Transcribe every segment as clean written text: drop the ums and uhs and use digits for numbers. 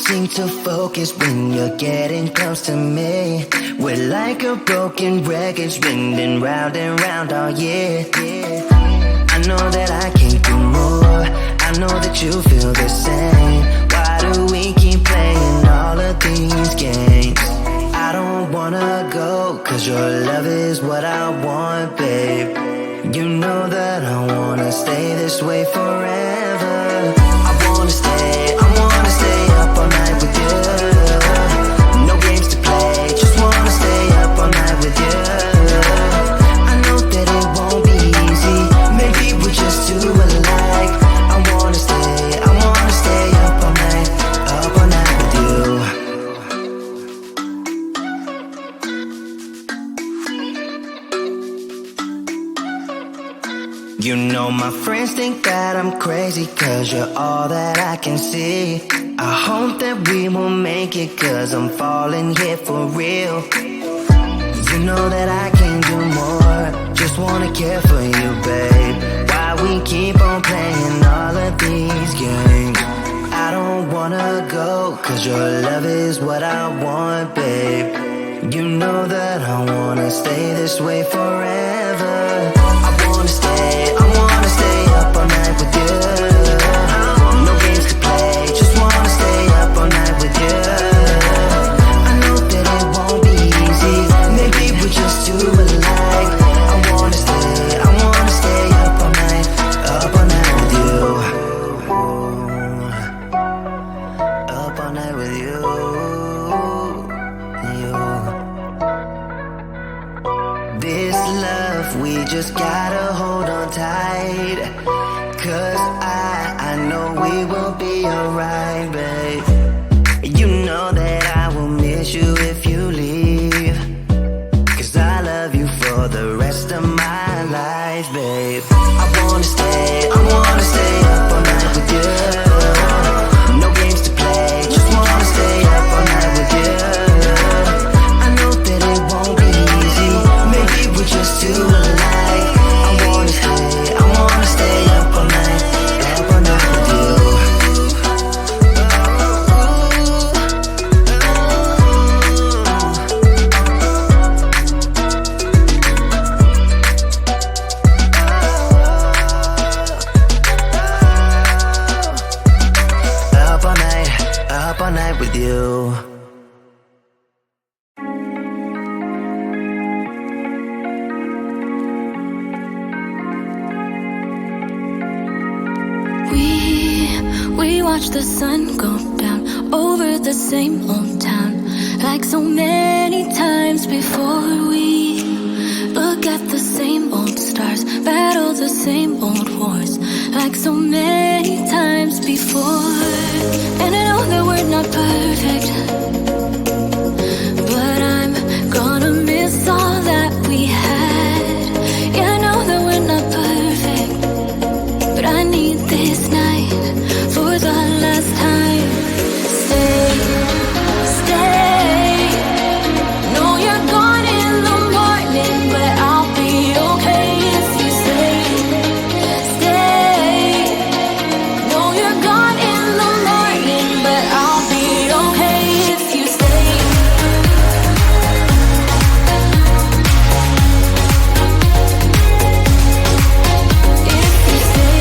seem to focus when you're getting close to me. We're like a broken record spinning round and round all year. I know that I can't do more, I know that you feel the same. Why do we keep playing all of these games? I don't wanna go, cause your love is what I want, babe. You know that I wanna stay this way forever. I wanna stay up all night with you. No games to play, just wanna stay up all night with you. I know that it won't be easy, maybe we're just too alike. I wanna stay up all night with you. You know my friends think that I'm crazy, cause you're all that I can see. I hope that we will make it, cause I'm falling here for real. You know that I can't do more, just wanna care for you, babe. Why we keep on playing all of these games? I don't wanna go, cause your love is what I want, babe. You know that I wanna stay this way forever. I wanna stay up all night with you. No games to play, just wanna stay up all night with you. I know that it won't be easy, maybe we're just too alike. I wanna stay up all night with you. Up all night with you. This love, we just gotta hold on tight. Cause I know we will be alright, babe. You know that I will miss you if you leave. Cause I love you for the rest of my life, babe. I wanna stay up all night with you. No games to play, just wanna stay up all night with you. I know that it won't be easy, maybe we're just too alike. I wanna stay up all night with you. Up all night with you. We watch the sun go down over the same old town, like so many times before. We look at the same old stars, battle the same old wars, like so many times before. And I know that we're not perfect, but I'm gonna miss all that we had. Yeah, I know that we're not perfect, but I need this night for the last time. Stay. Know you're gone in the morning, but I'll be okay if you stay. Know you're gone in the morning, but I'll be okay if you stay. If you stay.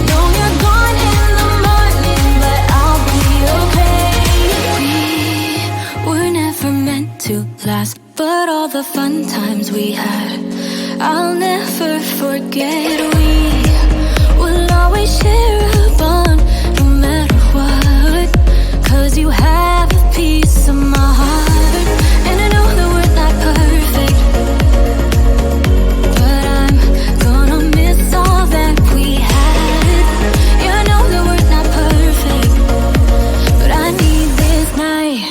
Know you're gone in the morning, but I'll be okay. We were never meant to last, but all the fun times we had, I'll never forget. We will always share a bond, no matter what, cause you have a piece of my heart. And I know that we're not perfect, but I'm gonna miss all that we had. Yeah, I know that we're not perfect, but I need this night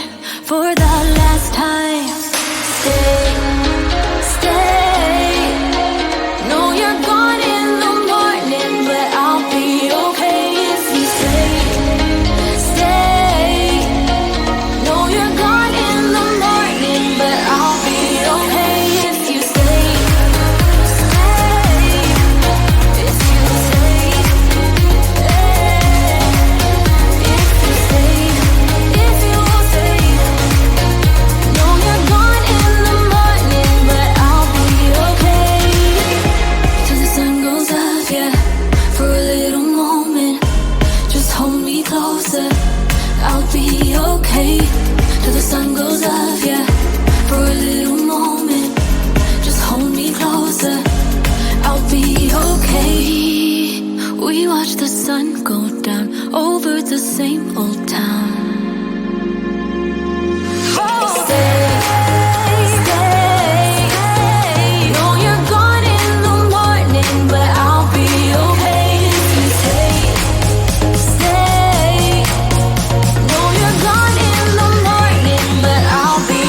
for the last time. Stay. Know you're gone in the morning, but I'll be okay if you stay. Know you're gone in the morning, but I'll be okay if you stay. If you stay. okay till the sun goes up, yeah. For a little moment, just hold me closer. I'll be okay. We watch the sun go down over the same old town. Stay, stay, stay. Know you're gone in the morning, but I'll be okay if you stay, stay. Know you're gone in the morning, but I'll be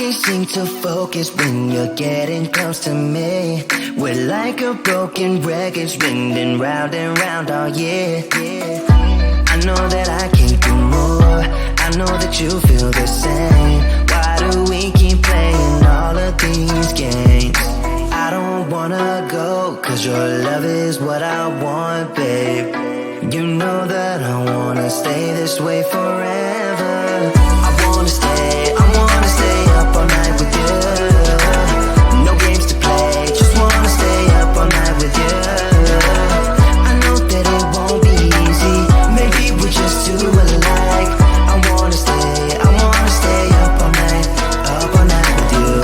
can't seem to focus when you're getting close to me. We're like a broken record spinning round and round all year. I know that I can't do more, I know that you feel the same. Why do we keep playing all of these games? I don't wanna go, cause your love is what I want, babe. You know that I wanna stay this way forever. I wanna stay up all night with you. No games to play, just wanna stay up all night with you. I know that it won't be easy, maybe we're just too alike. I wanna stay up all night with you.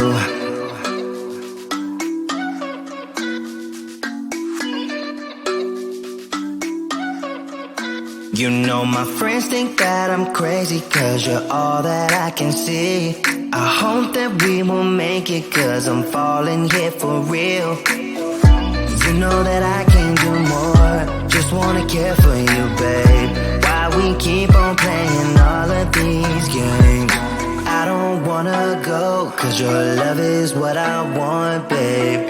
You know my friends think that I'm crazy, cause you're all that I can see. I hope that we will make it, cause I'm falling here for real. You know that I can't do more, just wanna care for you, babe. Why we keep on playing all of these games? I don't wanna go, cause your love is what I want, babe.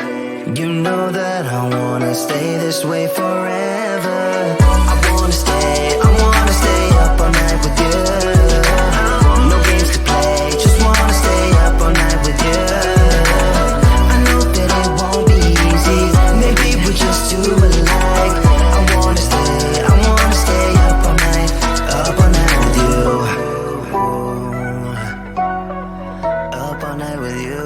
You know that I wanna stay this way forever. I wanna stay up all night with you. No games to play, just wanna stay up all night with you. I know that it won't be easy, maybe we're just too alike. I wanna stay up all night with you. Up all night with you.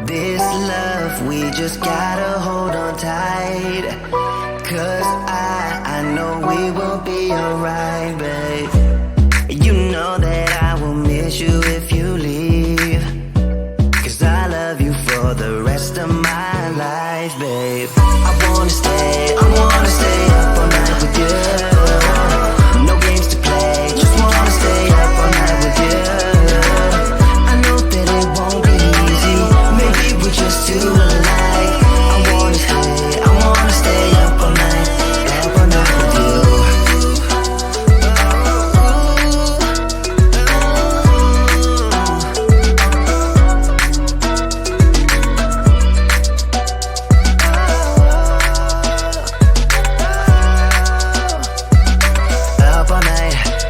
This love, we just gotta hold on tight. Cause I know we will be alright, babe. You know that I will miss you if you leave. Cause I love you for the rest of my life, babe. I wanna stay up all night with you. No games to play, just wanna stay up all night with you. I know that it won't be easy, maybe we're just too alike. I wanna stay up all night with you.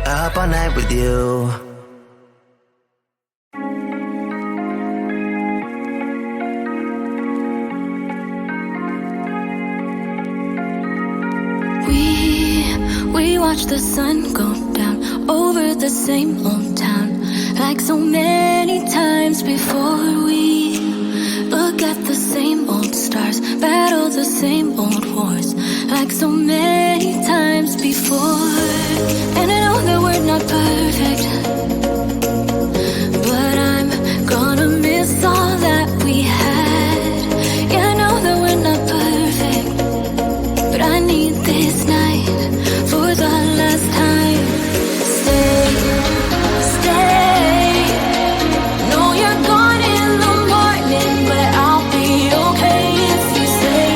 Up all night with you. We watch the sun go down over the same old town, like so many times before. We look at the same old stars, battle the same old wars, like so many times before. And I know that we're not perfect, but I'm gonna miss all that we had. Yeah, I know that we're not perfect, but I need this night for the last time. Stay. Know you're gone in the morning, but I'll be okay if you stay.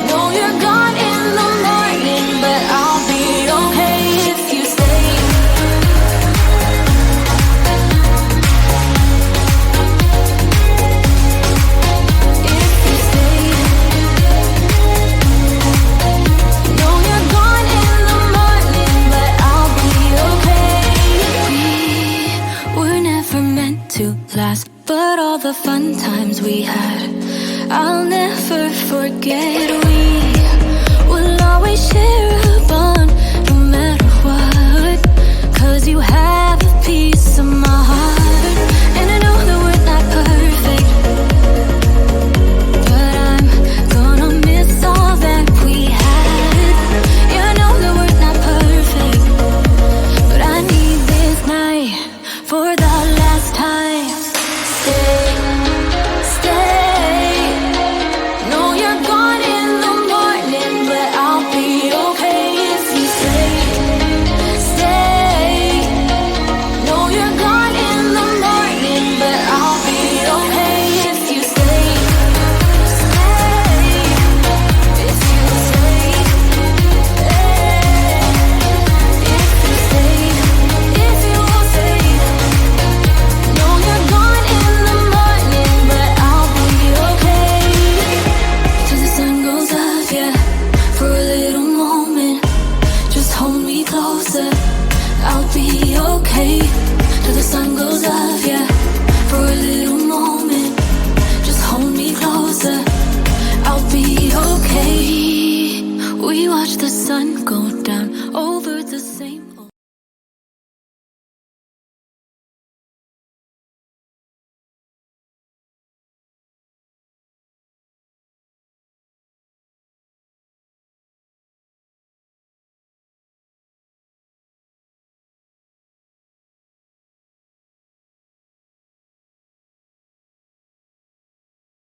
Know you're gone in the morning, but I'll be okay if you stay. If you stay. Know you're gone in the morning, but I'll be okay. We were never meant to last, but all the fun times we had, I'll never forget. We will always share a bond, no matter what, cause you have a piece of my heart. And I know that we're not perfect, but I'm gonna miss all that we had. Yeah, I know that we're not perfect, but I need this night for the last time. Stay. Know you're gone in the morning, but I'll be okay. okay till the sun goes up, yeah. For a little moment, just hold me closer, I'll be okay. We watch the sun go down over the same